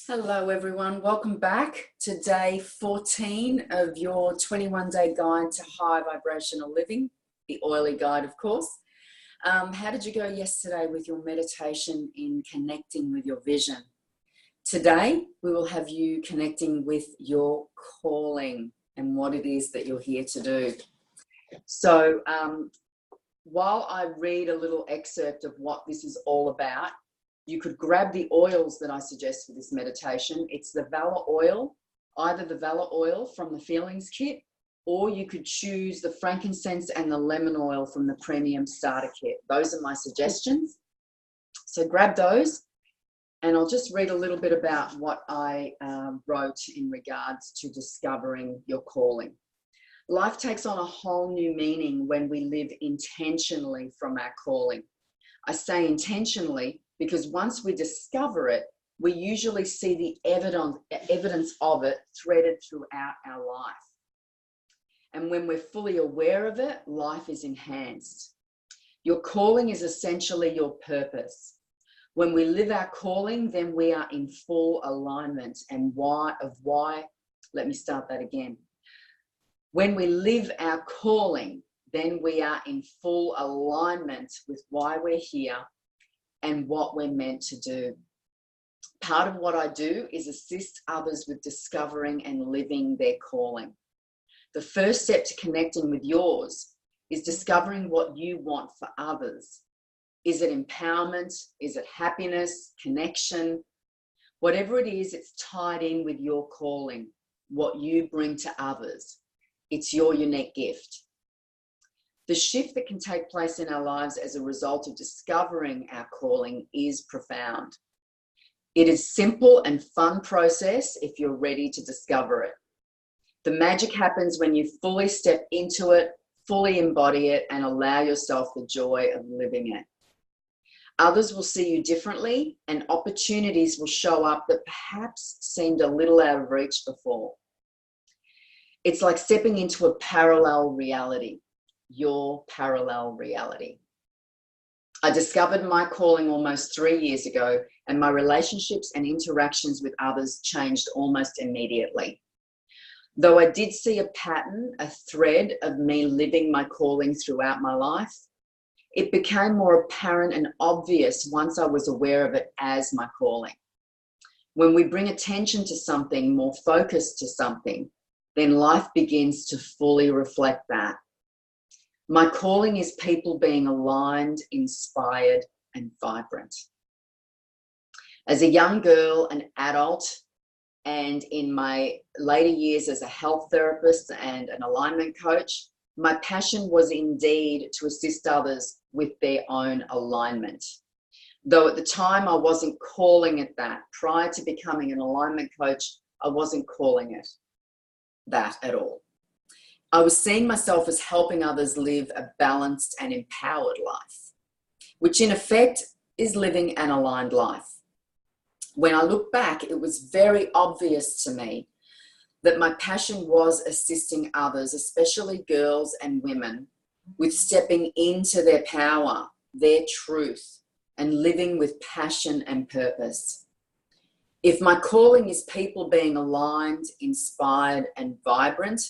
Hello everyone, welcome back to day 14 of your 21-day guide to high vibrational living, the oily guide of course. How did you go yesterday with your meditation in connecting with your vision? Today we will have you connecting with your calling and what it is that you're here to do. So while I read a little excerpt of what this is all about, you could grab the oils that I suggest for this meditation. It's the Valor oil, either the Valor oil from the Feelings Kit, or you could choose the frankincense and the lemon oil from the Premium Starter Kit. Those are my suggestions. So grab those, and I'll just read a little bit about what I wrote in regards to discovering your calling. Life takes on a whole new meaning when we live intentionally from our calling. I say intentionally because once we discover it, we usually see the evidence of it threaded throughout our life. And when we're fully aware of it, life is enhanced. Your calling is essentially your purpose. When we live our calling, then we are in full alignment. And let me start that again. When we live our calling, then we are in full alignment with why we're here and what we're meant to do. Part of what I do is assist others with discovering and living their calling. The first step to connecting with yours is discovering what you want for others. Is it empowerment? Is it happiness, connection? Whatever it is, it's tied in with your calling, what you bring to others. It's your unique gift. The shift that can take place in our lives as a result of discovering our calling is profound. It is a simple and fun process if you're ready to discover it. The magic happens when you fully step into it, fully embody it, and allow yourself the joy of living it. Others will see you differently, and opportunities will show up that perhaps seemed a little out of reach before. It's like stepping into a parallel reality. Your parallel reality. I discovered my calling almost 3 years ago, and my relationships and interactions with others changed almost immediately. Though I did see a pattern, a thread of me living my calling throughout my life, it became more apparent and obvious once I was aware of it as my calling. When we bring attention to something, more focus to something, then life begins to fully reflect that. My calling is people being aligned, inspired, and vibrant. As a young girl, an adult, and in my later years as a health therapist and an alignment coach, my passion was indeed to assist others with their own alignment. Though at the time I wasn't calling it that. Prior to becoming an alignment coach, I wasn't calling it that at all. I was seeing myself as helping others live a balanced and empowered life, which in effect is living an aligned life. When I look back, it was very obvious to me that my passion was assisting others, especially girls and women, with stepping into their power, their truth, and living with passion and purpose. If my calling is people being aligned, inspired, and vibrant,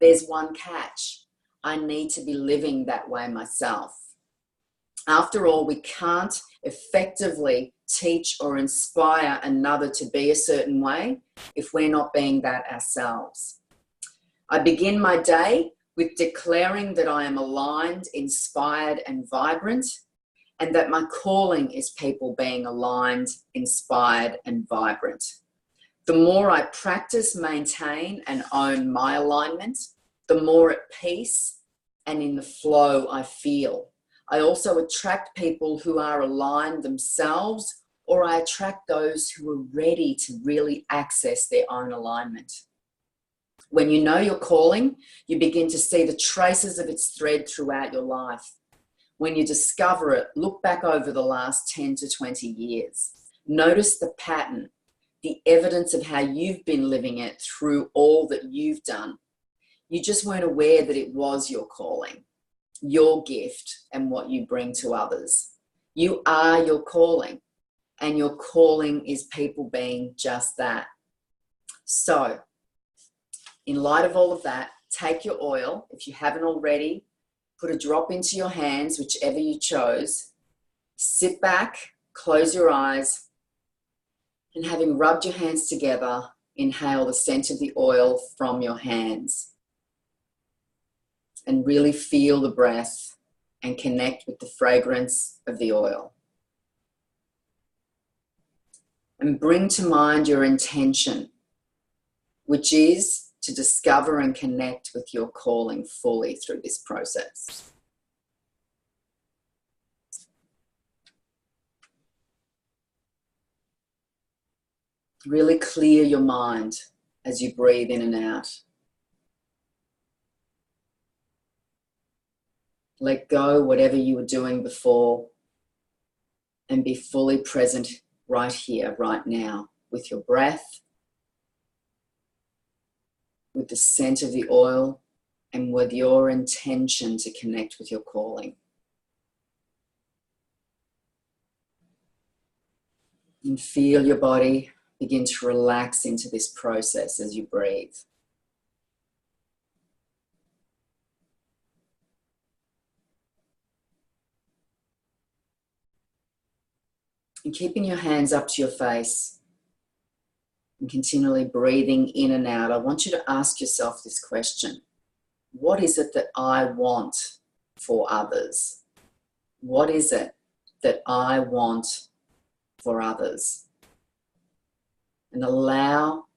there's one catch. I need to be living that way myself. After all, we can't effectively teach or inspire another to be a certain way if we're not being that ourselves. I begin my day with declaring that I am aligned, inspired, and vibrant, and that my calling is people being aligned, inspired, and vibrant. The more I practice, maintain, and own my alignment, the more at peace and in the flow I feel. I also attract people who are aligned themselves, or I attract those who are ready to really access their own alignment. When you know your calling, you begin to see the traces of its thread throughout your life. When you discover it, look back over the last 10 to 20 years. Notice the pattern, the evidence of how you've been living it through all that you've done. You just weren't aware that it was your calling, your gift, and what you bring to others. You are your calling, and your calling is people being just that. So, in light of all of that, take your oil. If you haven't already, put a drop into your hands, whichever you chose. Sit back, close your eyes, and having rubbed your hands together, inhale the scent of the oil from your hands. And really feel the breath and connect with the fragrance of the oil. And bring to mind your intention, which is to discover and connect with your calling fully through this process. Really clear your mind as you breathe in and out. Let go whatever you were doing before and be fully present right here, right now, with your breath, with the scent of the oil, and with your intention to connect with your calling. And feel your body begin to relax into this process as you breathe. And keeping your hands up to your face and continually breathing in and out, I want you to ask yourself this question. What is it that I want for others? What is it that I want for others? And allow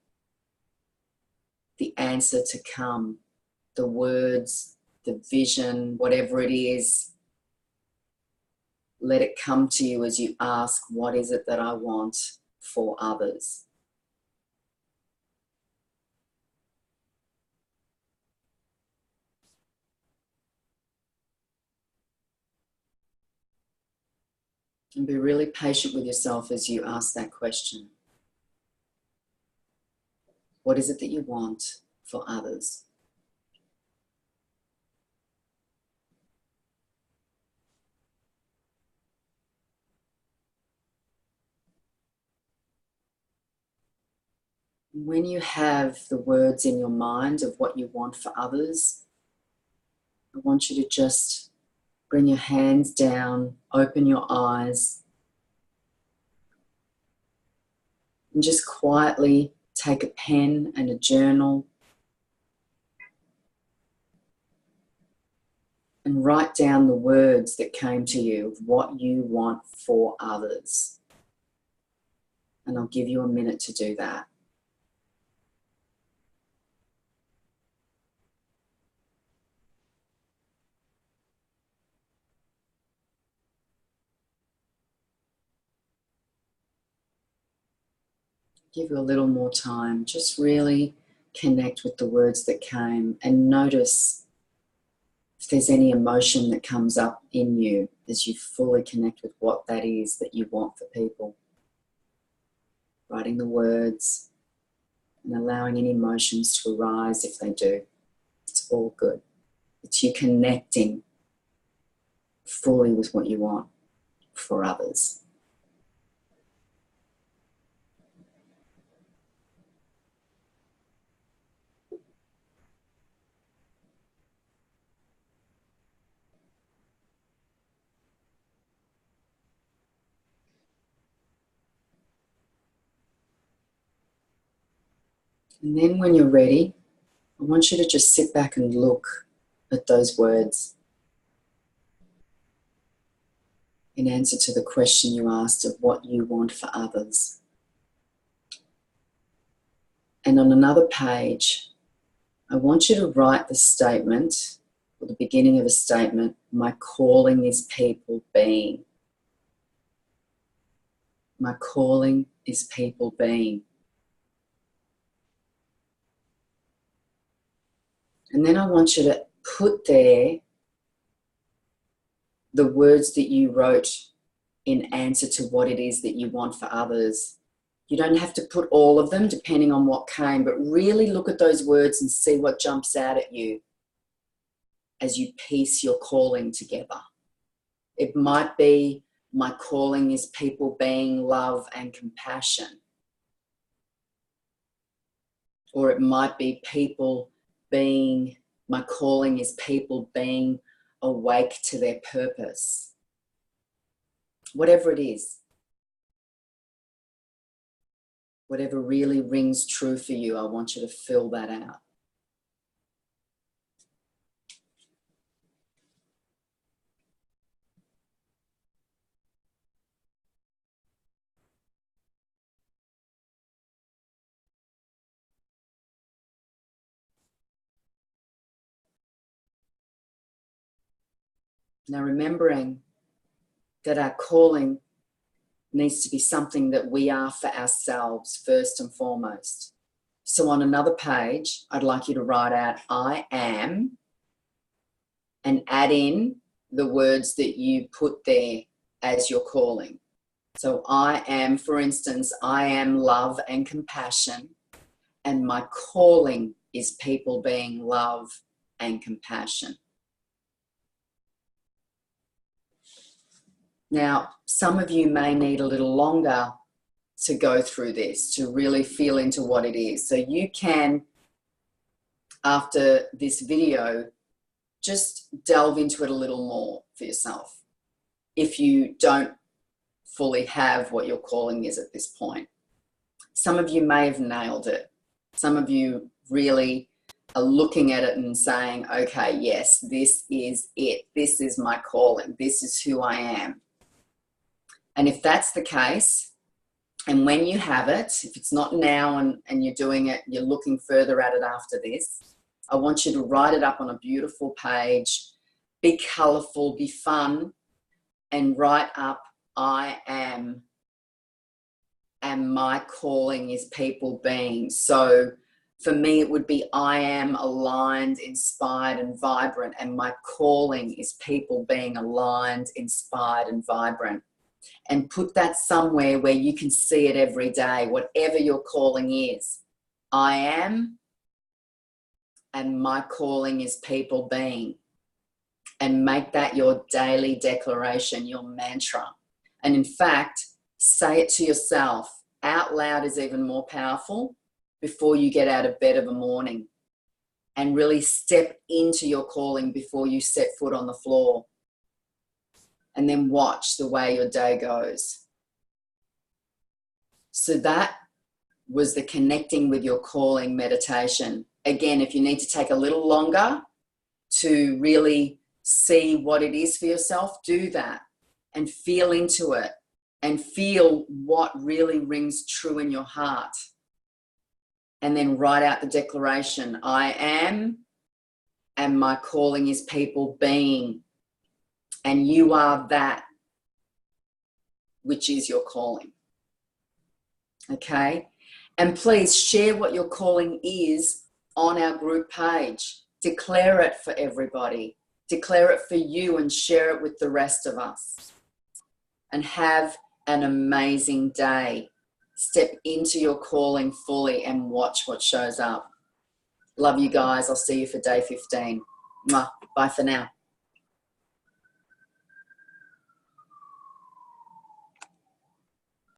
the answer to come, the words, the vision, whatever it is. Let it come to you as you ask, what is it that I want for others? And be really patient with yourself as you ask that question. What is it that you want for others? When you have the words in your mind of what you want for others, I want you to just bring your hands down, open your eyes, and just quietly take a pen and a journal and write down the words that came to you of what you want for others. And I'll give you a minute to do that. Give you a little more time. Just really connect with the words that came and notice if there's any emotion that comes up in you as you fully connect with what that is that you want for people. Writing the words and allowing any emotions to arise if they do. It's all good. It's you connecting fully with what you want for others. And then when you're ready, I want you to just sit back and look at those words in answer to the question you asked of what you want for others. And on another page, I want you to write the statement, or the beginning of a statement, my calling is people being. My calling is people being. And then I want you to put there the words that you wrote in answer to what it is that you want for others. You don't have to put all of them depending on what came, but really look at those words and see what jumps out at you as you piece your calling together. It might be my calling is people being love and compassion. Or it might be my calling is people being awake to their purpose. Whatever it is. Whatever really rings true for you, I want you to fill that out. Now, remembering that our calling needs to be something that we are for ourselves first and foremost. So on another page, I'd like you to write out I am and add in the words that you put there as your calling. So I am, for instance, I am love and compassion, and my calling is people being love and compassion. Now, some of you may need a little longer to go through this, to really feel into what it is. So you can, after this video, just delve into it a little more for yourself if you don't fully have what your calling is at this point. Some of you may have nailed it. Some of you really are looking at it and saying, okay, yes, this is it. This is my calling. This is who I am. And if that's the case, and when you have it, if it's not now and you're doing it, you're looking further at it after this, I want you to write it up on a beautiful page, be colorful, be fun, and write up, I am, and my calling is people being. So for me, it would be I am aligned, inspired, and vibrant, and my calling is people being aligned, inspired, and vibrant. And put that somewhere where you can see it every day, whatever your calling is. I am, and my calling is people being. And make that your daily declaration, your mantra. And in fact, say it to yourself. Out loud is even more powerful before you get out of bed of a morning. And really step into your calling before you set foot on the floor. And then watch the way your day goes. So that was the connecting with your calling meditation. Again, if you need to take a little longer to really see what it is for yourself, do that and feel into it and feel what really rings true in your heart. And then write out the declaration, I am, and my calling is people being. And you are that which is your calling. Okay? And please share what your calling is on our group page. Declare it for everybody. Declare it for you and share it with the rest of us. And have an amazing day. Step into your calling fully and watch what shows up. Love you guys. I'll see you for day 15. Mwah. Bye for now.